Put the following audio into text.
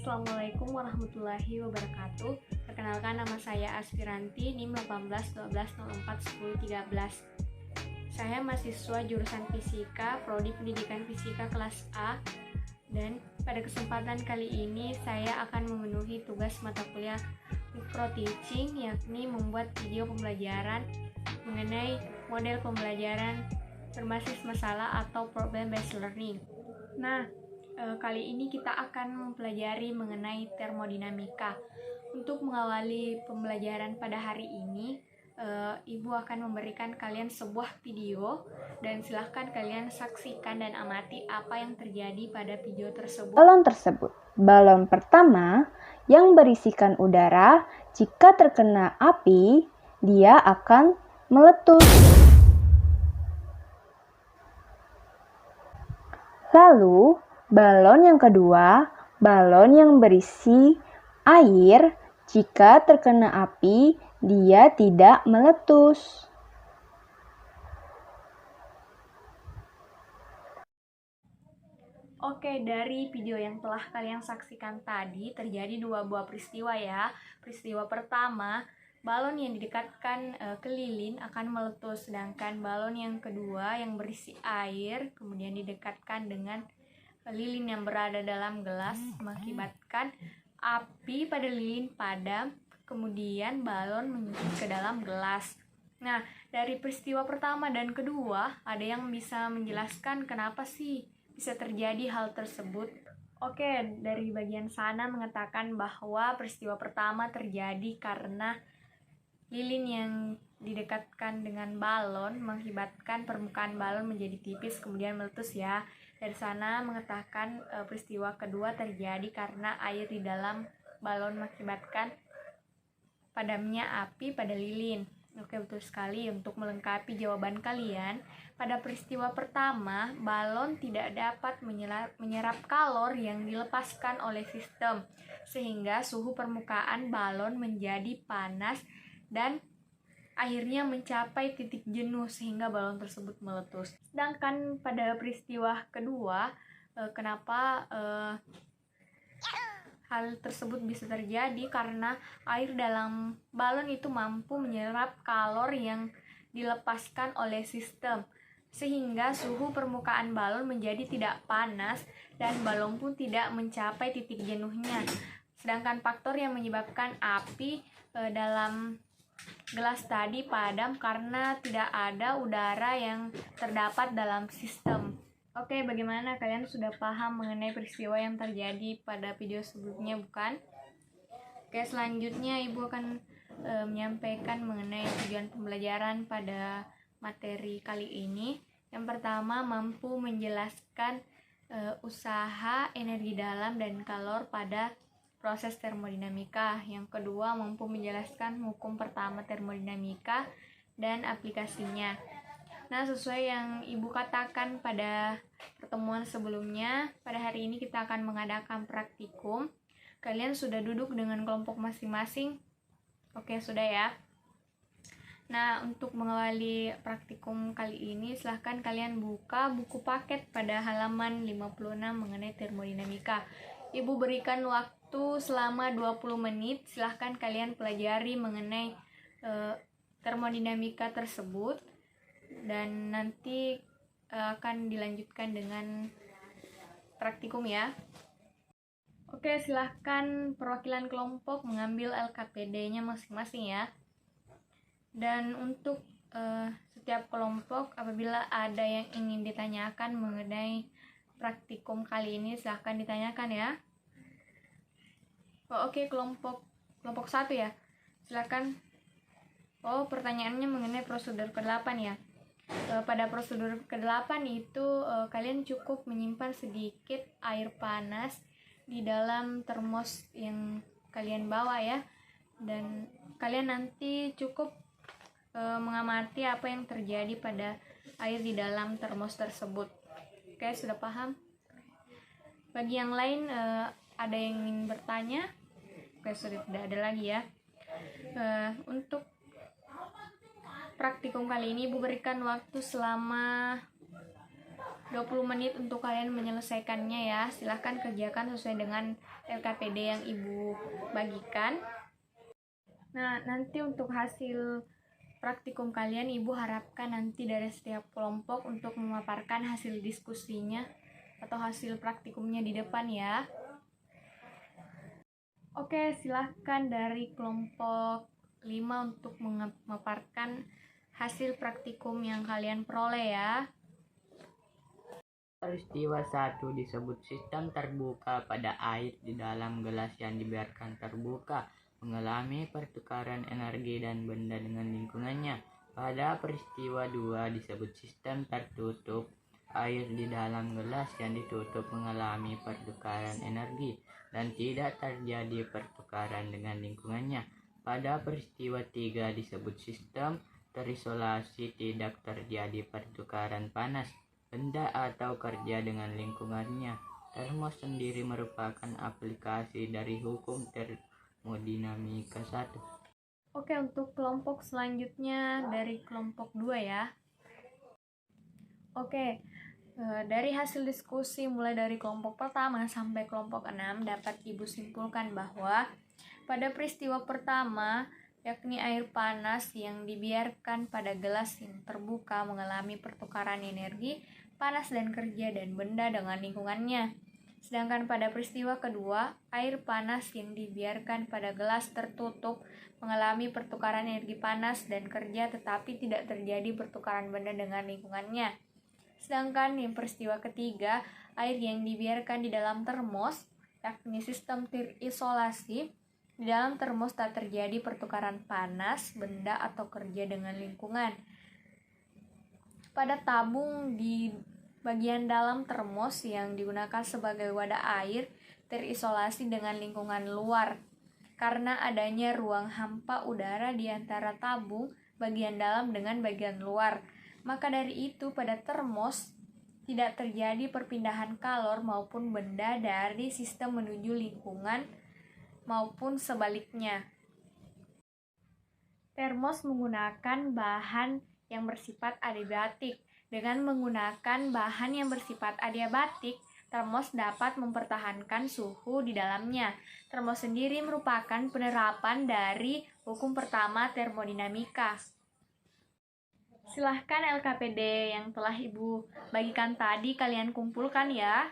Assalamualaikum warahmatullahi wabarakatuh. Perkenalkan, nama saya Aspiranti, NIM 1812041013. Saya mahasiswa jurusan Fisika, Prodi Pendidikan Fisika kelas A. Dan pada kesempatan kali ini saya akan memenuhi tugas mata kuliah Micro Teaching, yakni membuat video pembelajaran mengenai model pembelajaran berbasis masalah atau problem based learning. Nah, kali ini kita akan mempelajari mengenai termodinamika. Untuk mengawali pembelajaran pada hari ini, Ibu akan memberikan kalian sebuah video dan silahkan kalian saksikan dan amati apa yang terjadi pada video tersebut. Balon pertama yang berisikan udara, jika terkena api, dia akan meletus. Lalu, balon yang kedua, balon yang berisi air, jika terkena api, dia tidak meletus. Oke, dari video yang telah kalian saksikan tadi, terjadi dua buah peristiwa ya. Peristiwa pertama, balon yang didekatkan ke lilin akan meletus, sedangkan balon yang kedua yang berisi air, kemudian didekatkan dengan lilin yang berada dalam gelas, mengakibatkan api pada lilin padam, kemudian balon menyusut ke dalam gelas. Nah, dari peristiwa pertama dan kedua, ada yang bisa menjelaskan kenapa sih bisa terjadi hal tersebut? Oke, dari bagian sana mengatakan bahwa peristiwa pertama terjadi karena lilin yang didekatkan dengan balon mengakibatkan permukaan balon menjadi tipis kemudian meletus ya. Dari sana mengatakan peristiwa kedua terjadi karena air di dalam balon mengakibatkan padamnya api pada lilin. Oke, betul sekali. Untuk melengkapi jawaban kalian, pada peristiwa pertama, balon tidak dapat menyerap kalor yang dilepaskan oleh sistem, sehingga suhu permukaan balon menjadi panas dan akhirnya mencapai titik jenuh sehingga balon tersebut meletus. Sedangkan pada peristiwa kedua, kenapa hal tersebut bisa terjadi? Karena air dalam balon itu mampu menyerap kalor yang dilepaskan oleh sistem, sehingga suhu permukaan balon menjadi tidak panas dan balon pun tidak mencapai titik jenuhnya. Sedangkan faktor yang menyebabkan api dalam gelas tadi padam karena tidak ada udara yang terdapat dalam sistem. Oke, bagaimana kalian sudah paham mengenai peristiwa yang terjadi pada video sebelumnya, bukan? Oke, selanjutnya Ibu akan menyampaikan mengenai tujuan pembelajaran pada materi kali ini. Yang pertama, mampu menjelaskan usaha energi dalam dan kalor pada proses termodinamika. Yang kedua, mampu menjelaskan hukum pertama termodinamika dan aplikasinya. Nah, sesuai yang Ibu katakan pada pertemuan sebelumnya, pada hari ini kita akan mengadakan praktikum. Kalian sudah duduk dengan kelompok masing-masing? Oke, sudah ya. Nah, untuk mengawali praktikum kali ini, silahkan kalian buka buku paket pada halaman 56 mengenai termodinamika. Ibu berikan waktu selama 20 menit, silahkan kalian pelajari mengenai termodinamika tersebut, dan nanti akan dilanjutkan dengan praktikum ya. Oke, silahkan perwakilan kelompok mengambil LKPD-nya masing-masing ya. Dan untuk setiap kelompok, apabila ada yang ingin ditanyakan mengenai praktikum kali ini, silahkan ditanyakan ya. Oke, kelompok 1 ya. Silakan. Pertanyaannya mengenai prosedur ke-8 ya. Pada prosedur ke-8 itu kalian cukup menyimpan sedikit air panas di dalam termos yang kalian bawa ya. Dan kalian nanti cukup mengamati apa yang terjadi pada air di dalam termos tersebut. Oke, sudah paham? Bagi yang lain ada yang ingin bertanya? Oke, sudah tidak ada lagi ya. Untuk praktikum kali ini Ibu berikan waktu selama 20 menit untuk kalian menyelesaikannya ya. Silahkan kerjakan sesuai dengan LKPD yang Ibu bagikan. Nah, nanti untuk hasil praktikum kalian, Ibu harapkan nanti dari setiap kelompok untuk memaparkan hasil diskusinya atau hasil praktikumnya di depan ya. Oke, silahkan dari kelompok 5 untuk memaparkan hasil praktikum yang kalian peroleh ya. Peristiwa 1 disebut sistem terbuka pada air di dalam gelas yang dibiarkan terbuka mengalami pertukaran energi dan benda dengan lingkungannya. Pada peristiwa 2 disebut sistem tertutup, air di dalam gelas yang ditutup mengalami pertukaran energi dan tidak terjadi pertukaran dengan lingkungannya. Pada peristiwa 3 disebut sistem terisolasi, tidak terjadi pertukaran panas, benda atau kerja dengan lingkungannya. Termos sendiri merupakan aplikasi dari hukum termodinamika 1. Oke, untuk kelompok selanjutnya dari kelompok 2 ya. Oke, dari hasil diskusi mulai dari kelompok pertama sampai kelompok 6 dapat Ibu simpulkan bahwa pada peristiwa pertama, yakni air panas yang dibiarkan pada gelas yang terbuka mengalami pertukaran energi, panas dan kerja dan benda dengan lingkungannya. Sedangkan pada peristiwa kedua, air panas yang dibiarkan pada gelas tertutup mengalami pertukaran energi panas dan kerja tetapi tidak terjadi pertukaran benda dengan lingkungannya. Sedangkan yang peristiwa ketiga, air yang dibiarkan di dalam termos, yakni sistem terisolasi, di dalam termos tak terjadi pertukaran panas, benda atau kerja dengan lingkungan. Pada tabung di bagian dalam termos yang digunakan sebagai wadah air terisolasi dengan lingkungan luar karena adanya ruang hampa udara di antara tabung bagian dalam dengan bagian luar. Maka dari itu pada termos tidak terjadi perpindahan kalor maupun benda dari sistem menuju lingkungan maupun sebaliknya. Termos menggunakan bahan yang bersifat adiabatik. Dengan menggunakan bahan yang bersifat adiabatik, termos dapat mempertahankan suhu di dalamnya. Termos sendiri merupakan penerapan dari hukum pertama termodinamika. Silahkan LKPD yang telah Ibu bagikan tadi kalian kumpulkan ya.